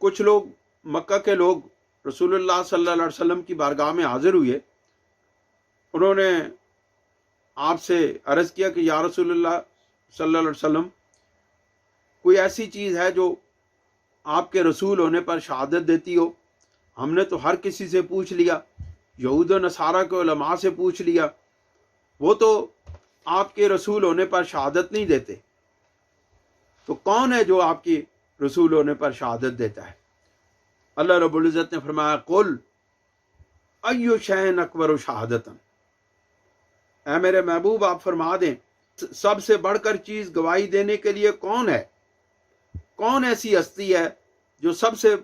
कुछ लोग मक्का के लोग रसूलुल्लाह सल्लल्लाहु अलैहि वसल्लम की बारगाह में हाजिर हुए। उन्होंने आपसे अर्ज़ किया कि या रसूलुल्लाह सल्लल्लाहु अलैहि वसल्लम, कोई ऐसी चीज़ है जो आपके रसूल होने पर शहादत देती हो? हमने तो हर किसी से पूछ लिया, यहूद व नसारा के उलमा से पूछ लिया, वो तो आपके रसूल होने पर शहादत नहीं देते, तो कौन है जो आपके रसूल होने पर शहादत देता है? अल्लाह रब्बुल इज़्ज़त ने फरमाया, कुल अय्यु शैइन अकबर शहादतन, ऐ मेरे महबूब आप फरमा दें, सबसे बढ़कर चीज गवाही देने के लिए कौन है? कौन ऐसी हस्ती है जो सबसे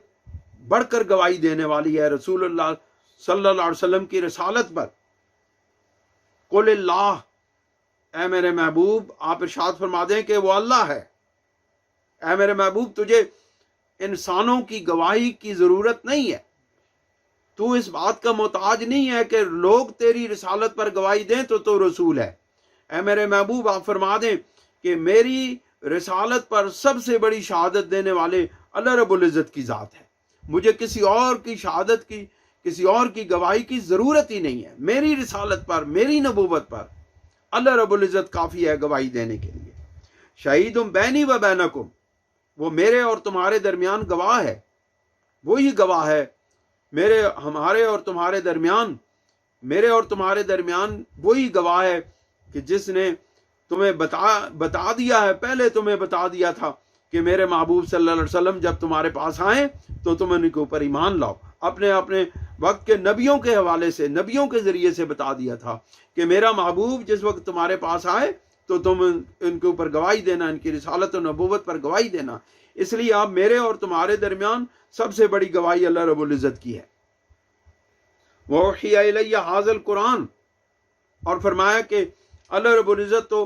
बढ़कर गवाही देने वाली है रसूलुल्लाह सल्लल्लाहु अलैहि वसल्लम की रिसालत पर? कुल अल्लाह, ऐ मेरे महबूब आप इरशाद फरमा दें कि वो अल्लाह है। ऐ मेरे महबूब, तुझे इंसानों की गवाही की जरूरत नहीं है, तू इस बात का मोहताज नहीं है कि लोग तेरी रिसालत पर गवाही दें तो रसूल है। ऐ मेरे महबूब आप फरमा दें कि मेरी रिसालत पर सबसे बड़ी शहादत देने वाले अल्लाह रब्बुल इज़्ज़त की ज़ात है, मुझे किसी और की शहादत की, किसी और की गवाही की ज़रूरत ही नहीं है। मेरी रिसालत पर, मेरी नबूवत पर अल्लाह रब्बुल इज़्ज़त काफ़ी है गवाही देने के लिए। शहीदुम बैनी व बैनकुम, वो मेरे और तुम्हारे दरमियान गवाह है, वही गवाह है हमारे और तुम्हारे दरमियान, मेरे और तुम्हारे दरमियान वही गवाह है कि जिसने तुम्हें बता दिया है, पहले तुम्हें बता दिया था कि मेरे महबूब सल्लल्लाहु अलैहि वसल्लम जब तुम्हारे पास आए तो तुम उनके ऊपर ईमान लाओ। अपने अपने वक्त के नबियों के हवाले से, नबियों के जरिए से बता दिया था कि मेरा महबूब जिस वक्त तुम्हारे पास आए तो तुम इनके ऊपर गवाही देना, इनकी रिसालत और नबूवत पर गवाही देना। इसलिए अब मेरे और तुम्हारे दरमियान सबसे बड़ी गवाही अल्लाह रब्बुल इज़्ज़त की है। वहिया इलैया हाज़ल कुरान, और फरमाया कि अल्लाह रब्बुल इज़्ज़त तो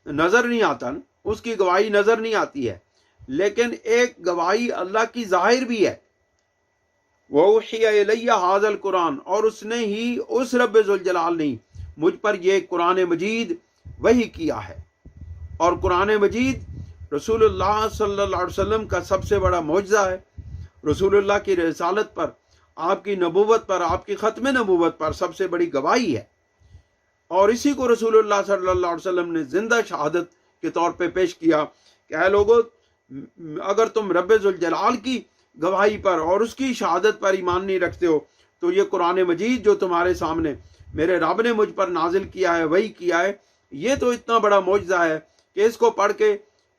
नजर नहीं आता, उसकी गवाही नजर नहीं आती है, लेकिन एक गवाही अल्लाह की जाहिर भी है। वहिया इलैया हाज़ल कुरान, और उसने ही, उस रब्बे ज़ुल जलाल ने मुझ पर यह कुरान मजीद वही किया है। और कुरान मजीद रसूलुल्लाह सल्लल्लाहु अलैहि वसल्लम का सबसे बड़ा मौजज़ा है। रसूलुल्लाह की रिसालत पर, आपकी नबूवत पर, आपकी ख़त्म नबूवत पर सबसे बड़ी गवाही है। और इसी को रसूलुल्लाह सल्लल्लाहु अलैहि वसल्लम ने जिंदा शहादत के तौर पे पेश किया कि ऐ लोगों, अगर तुम रब्बे ज़ुल जलाल की गवाही पर और उसकी शहादत पर ईमान नहीं रखते हो तो ये कुरान मजीद जो तुम्हारे सामने मेरे रब ने मुझ पर नाजिल किया है, वही किया है, ये तो इतना बड़ा मौजज़ा है कि इसको पढ़ के,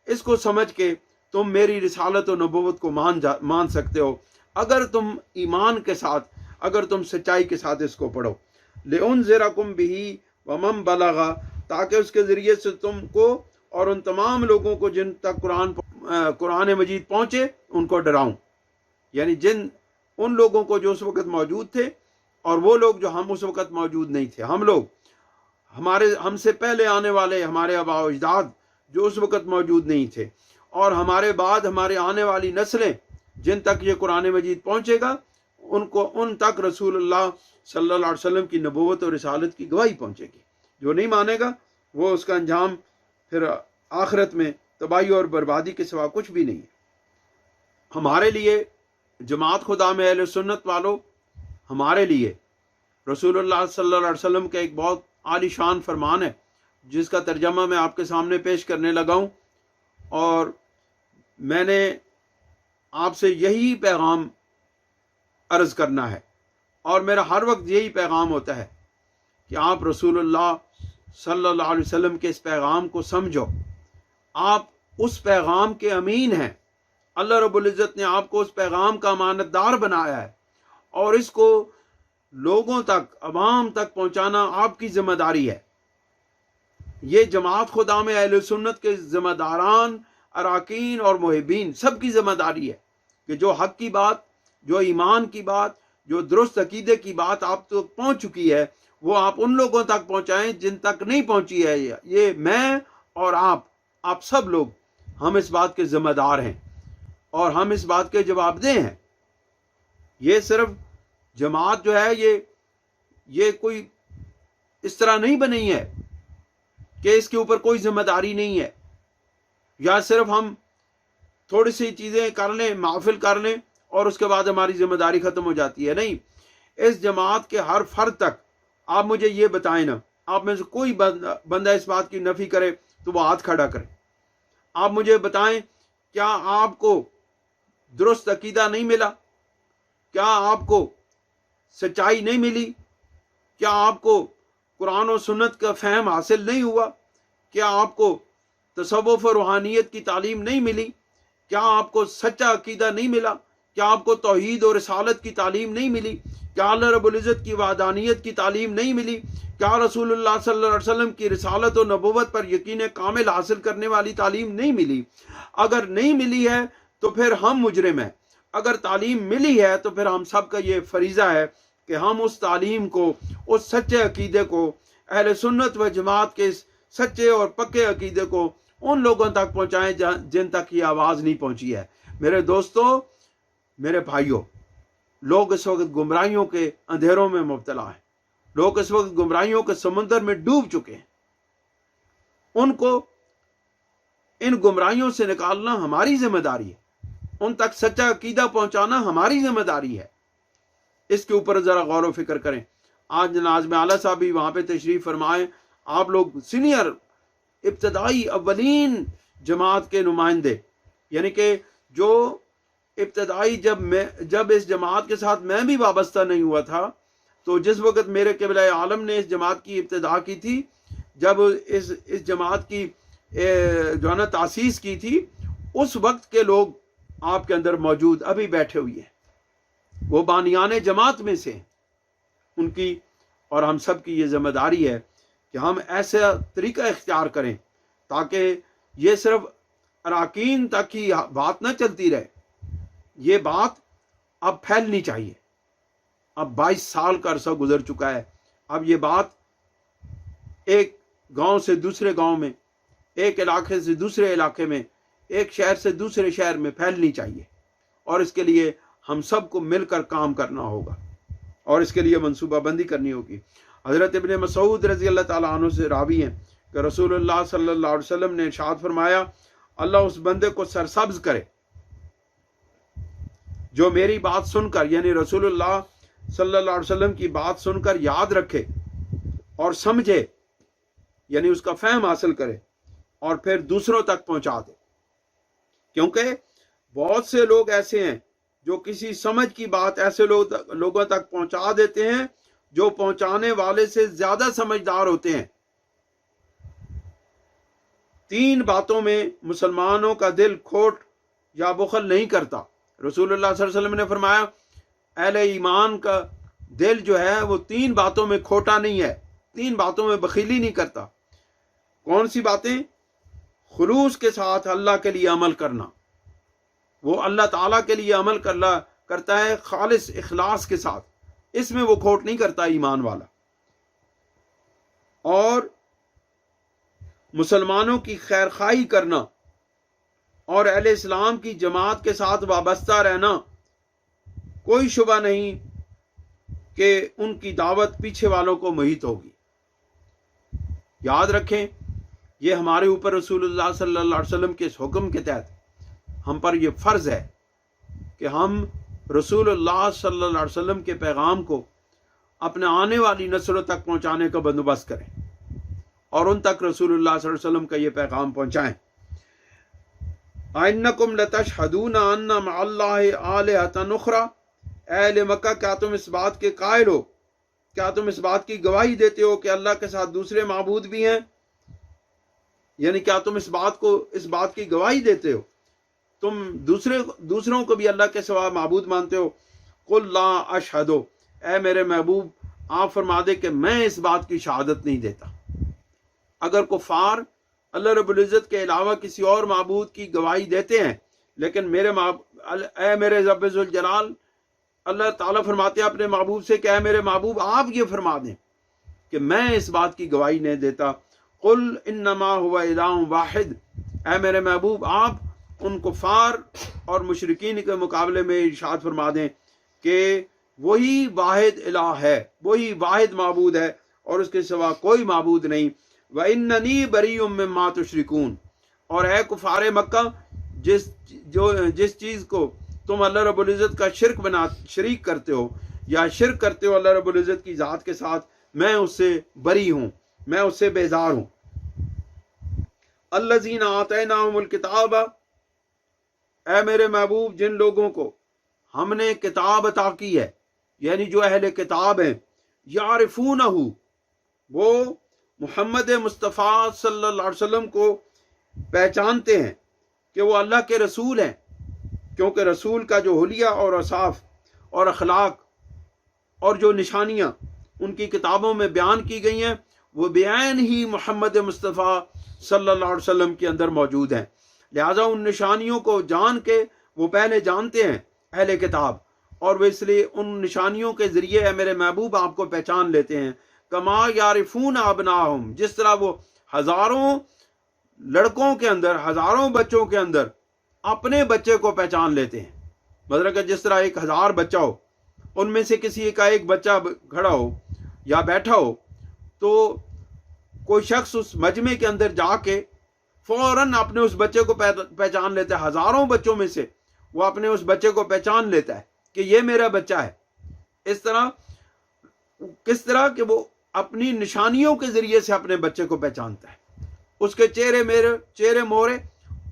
इसको समझ के तुम मेरी रिसालत और नबूवत को मान सकते हो, अगर तुम ईमान के साथ, अगर तुम सच्चाई के साथ इसको पढ़ो। लिउनज़िरकुम बिही व मन बलगा, ताकि उसके ज़रिए से तुमको और उन तमाम लोगों को जिन तक कुरान मजीद पहुँचे उनको डराऊं। यानी उन लोगों को जो उस वक़्त मौजूद थे और वो लोग जो हम उस वक़्त मौजूद नहीं थे, हम लोग, हमसे पहले आने वाले हमारे आबा व अजदाद जो उस वक़्त मौजूद नहीं थे, और हमारे बाद हमारे आने वाली नस्लें जिन तक ये कुरान मजीद पहुँचेगा उनको, उन तक रसूलुल्लाह सल्लल्लाहु अलैहि वसल्लम की नबूवत और रिसालत की गवाही पहुँचेगी। जो नहीं मानेगा वो, उसका अंजाम फिर आखिरत में तबाही और बर्बादी के सिवा कुछ भी नहीं है। हमारे लिए जमात खुदा में अहले सुन्नत वालों, हमारे लिए रसूलुल्लाह सल्लल्लाहु अलैहि वसल्लम का एक बहुत आलीशान फरमान है जिसका तर्जमा मैं आपके सामने पेश करने लगा हूँ। और मैंने आपसे यही पैगाम अर्ज़ करना है और मेरा हर वक्त यही पैगाम होता है कि आप रसूलुल्लाह सल्लल्लाहु अलैहि वसल्लम के इस पैगाम को समझो। आप उस पैगाम के अमीन हैं, अल्लाह रब्बुल इज़्ज़त ने आपको उस पैगाम का अमानतदार बनाया है और इसको लोगों तक, अवाम तक पहुंचाना आपकी जिम्मेदारी है। ये जमात खुदा में अहले सुन्नत के जिम्मेदारान, अराकीन और मुहिबीन सबकी जिम्मेदारी है कि जो हक की बात, जो ईमान की बात, जो दुरुस्त अकीदे की बात आप तक पहुंच चुकी है वो आप उन लोगों तक पहुंचाएं जिन तक नहीं पहुंची है। ये मैं और आप सब लोग, हम इस बात के जिम्मेदार हैं और हम इस बात के जवाबदेह हैं। ये सिर्फ जमात जो है ये कोई इस तरह नहीं बनी है कि इसके ऊपर कोई जिम्मेदारी नहीं है, या सिर्फ हम थोड़ी सी चीज़ें कर लें, महफिल कर लें اور اس کے بعد ہماری ذمہ داری ختم ہو جاتی ہے. نہیں، اس جماعت کے ہر فرد تک آپ مجھے یہ بتائیں نا، آپ میں سے کوئی بندہ اس بات کی نفی کرے تو وہ ہاتھ کھڑا کرے. آپ مجھے بتائیں، کیا آپ کو درست عقیدہ نہیں ملا؟ کیا آپ کو سچائی نہیں ملی؟ کیا آپ کو قرآن و سنت کا فہم حاصل نہیں ہوا؟ کیا آپ کو تصوف و روحانیت کی تعلیم نہیں ملی؟ کیا آپ کو سچا عقیدہ نہیں ملا؟ کیا آپ کو توحید اور رسالت کی تعلیم نہیں ملی؟ کیا اللہ رب العزت کی وحدانیت کی تعلیم نہیں ملی؟ کیا رسول اللہ صلی اللہ علیہ وسلم کی رسالت و نبوت پر یقین کامل حاصل کرنے والی تعلیم نہیں ملی؟ اگر نہیں ملی ہے تو پھر ہم مجرم ہیں. اگر تعلیم ملی ہے تو پھر ہم سب کا یہ فریضہ ہے کہ ہم اس تعلیم کو، اس سچے عقیدے کو، اہل سنت و جماعت کے سچے اور پکے عقیدے کو ان لوگوں تک پہنچائیں جن تک یہ آواز نہیں پہنچی ہے. میرے دوستو، میرے بھائیوں، لوگ اس وقت گمراہیوں کے اندھیروں میں مبتلا ہیں. لوگ اس وقت گمراہیوں کے سمندر میں ڈوب چکے ہیں. ان کو ان گمراہیوں سے نکالنا ہماری ذمہ داری ہے. ان تک سچا عقیدہ پہنچانا ہماری ذمہ داری ہے. اس کے اوپر ذرا غور و فکر کریں. آج ناظم اعلیٰ صاحب بھی وہاں پہ تشریف فرمائے. آپ لوگ سینئر ابتدائی اولین جماعت کے نمائندے، یعنی کہ جو ابتدائی جب اس جماعت کے ساتھ میں بھی وابستہ نہیں ہوا تھا، تو جس وقت میرے قبلہ عالم نے اس جماعت کی ابتدا کی تھی، جب اس جماعت کی جو ہے نا تاسیس کی تھی، اس وقت کے لوگ آپ کے اندر موجود ابھی بیٹھے ہوئے ہیں. وہ بانیان جماعت میں سے ہیں. ان کی اور ہم سب کی یہ ذمہ داری ہے کہ ہم ایسا طریقہ اختیار کریں تاکہ یہ صرف اراکین تک ہی بات نہ چلتی رہے. یہ بات اب پھیلنی چاہیے. اب 22 سال کا عرصہ گزر چکا ہے. اب یہ بات ایک گاؤں سے دوسرے گاؤں میں، ایک علاقے سے دوسرے علاقے میں، ایک شہر سے دوسرے شہر میں پھیلنی چاہیے. اور اس کے لیے ہم سب کو مل کر کام کرنا ہوگا اور اس کے لیے منصوبہ بندی کرنی ہوگی. حضرت ابن مسعود رضی اللہ تعالیٰ عنہ سے راوی ہیں کہ رسول اللہ صلی اللہ علیہ وسلم نے ارشاد فرمایا، اللہ اس بندے کو سرسبز کرے جو میری بات سن کر، یعنی رسول اللہ صلی اللہ علیہ وسلم کی بات سن کر یاد رکھے اور سمجھے، یعنی اس کا فہم حاصل کرے اور پھر دوسروں تک پہنچا دے. کیونکہ بہت سے لوگ ایسے ہیں جو کسی سمجھ کی بات ایسے لوگوں تک پہنچا دیتے ہیں جو پہنچانے والے سے زیادہ سمجھدار ہوتے ہیں. 3 باتوں میں مسلمانوں کا دل کھوٹ یا بخل نہیں کرتا. رسول اللہ صلی اللہ علیہ وسلم نے فرمایا، اہل ایمان کا دل جو ہے وہ 3 باتوں میں کھوٹا نہیں ہے، 3 باتوں میں بخیلی نہیں کرتا. کون سی باتیں؟ خلوص کے ساتھ اللہ کے لیے عمل کرنا. وہ اللہ تعالیٰ کے لیے عمل کرتا ہے خالص اخلاص کے ساتھ، اس میں وہ کھوٹ نہیں کرتا ایمان والا. اور مسلمانوں کی خیرخواہی کرنا اور اہل اسلام کی جماعت کے ساتھ وابستہ رہنا، کوئی شبہ نہیں کہ ان کی دعوت پیچھے والوں کو محیط ہوگی. یاد رکھیں، یہ ہمارے اوپر رسول اللہ صلی اللہ علیہ وسلم کے اس حکم کے تحت ہم پر یہ فرض ہے کہ ہم رسول اللہ صلی اللہ علیہ وسلم کے پیغام کو اپنے آنے والی نسلوں تک پہنچانے کا بندوبست کریں اور ان تک رسول اللہ صلی اللہ علیہ وسلم کا یہ پیغام پہنچائیں. اَإِنَّكُمْ لَتَشْهَدُونَ أَنَّ مَعَ اللَّهِ آلِهَةً أُخْرَىٰ، اہل مکہ کیا تم اس بات کے قائل ہو، کیا تم اس بات کی گواہی دیتے ہو کہ اللہ کے ساتھ دوسرے معبود بھی ہیں؟ یعنی کیا تم اس بات کی گواہی دیتے ہو، تم دوسروں کو بھی اللہ کے سوا معبود مانتے ہو؟ قُلْ لَا أَشْهَدُ، اے میرے محبوب آپ فرما دے کہ میں اس بات کی شہادت نہیں دیتا. اگر کفار اللہ رب العزت کے علاوہ کسی اور معبود کی گواہی دیتے ہیں، لیکن اے میرے رب ذوالجلال، اللہ تعالیٰ فرماتے ہیں اپنے محبوب سے کہ اے میرے محبوب آپ یہ فرما دیں کہ میں اس بات کی گواہی نہیں دیتا. قل انما هو الہ واحد، اے میرے محبوب آپ ان کفار اور مشرکین کے مقابلے میں ارشاد فرما دیں کہ وہی واحد الہ ہے، وہی واحد معبود ہے اور اس کے سوا کوئی معبود نہیں. وَإِنَّنِي بَرِيٌّ مِّمَّا تُشْرِكُونَ، اور اے کفار مکہ، جس چیز کو तुम अल्लाह रब्बुल इज़्ज़त का शरीक करते हो या शिरक करते हो अल्लाह रब्बुल इज़्ज़त की ज़ात के साथ, मैं उससे बरी हूँ, मैं उससे बेजार हूँ। अल्लज़ीना आतैनाहुमुल किताब, ऐ मेरे महबूब जिन लोगों को हमने किताब अता की है, यानी जो अहले किताब हैं, यारिफूनहु, वो मोहम्मद मुस्तफ़ा सल्लल्लाहु अलैहि वसल्लम को पहचानते हैं कि वो अल्लाह के रसूल हैं, क्योंकि रसूल का जो हुलिया और औसाफ और अखलाक और जो निशानियाँ उनकी किताबों में बयान की गई हैं, वो बयान ही मोहम्मद मुस्तफ़ा सल्लल्लाहु अलैहि वसल्लम के अंदर मौजूद हैं। लिहाजा उन निशानियों को जान के वो पहले जानते हैं अहले किताब, और वे इसलिए उन निशानियों के ज़रिए मेरे महबूब आपको पहचान लेते हैं। कमा यारिफून अबनाहुम, जिस तरह वो हज़ारों लड़कों के अंदर, हज़ारों बच्चों के अंदर अपने बच्चे को पहचान लेते हैं। मतलब कि जिस तरह 1000 बच्चा हो, उनमें से किसी का एक बच्चा खड़ा हो या बैठा हो, तो कोई शख्स उस मजमे के अंदर जाके फौरन अपने उस बच्चे को पहचान लेता है। हज़ारों बच्चों में से वो अपने उस बच्चे को पहचान लेता है कि ये मेरा बच्चा है। इस तरह किस तरह कि वो अपनी निशानियों के ज़रिए से अपने बच्चे को पहचानता है, उसके चेहरे मोहरे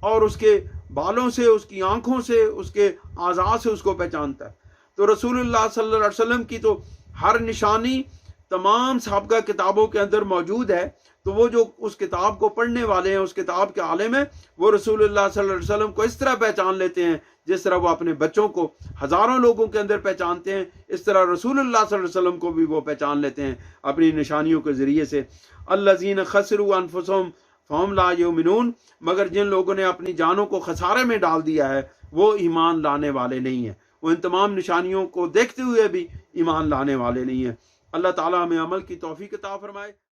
और उसके बालों से, उसकी आंखों से, उसके आज़ा से उसको पहचानता है। तो रसूलुल्लाह सल्लल्लाहु अलैहि वसल्लम की तो हर निशानी तमाम साहबा किताबों के अंदर मौजूद है। तो वो जो उस किताब को पढ़ने वाले हैं, उस किताब के आलिम हैं, वो रसूलुल्लाह सल्लल्लाहु अलैहि वसल्लम को इस तरह पहचान लेते हैं जिस तरह वो अपने बच्चों को हज़ारों लोगों के अंदर पहचानते हैं, इस तरह रसूलुल्लाह सल्लल्लाहु अलैहि वसल्लम को भी वो पहचान लेते हैं अपनी निशानियों के ज़रिए से। अल्लज़ीना खसरू अनफुसहुम फहुम ला युमिनून, मगर जिन लोगों ने अपनी जानों को खसारे में डाल दिया है वो ईमान लाने वाले नहीं हैं। वो इन तमाम निशानियों को देखते हुए भी ईमान लाने वाले नहीं हैं। अल्लाह ताला हमें अमल की तौफीक अता फरमाए।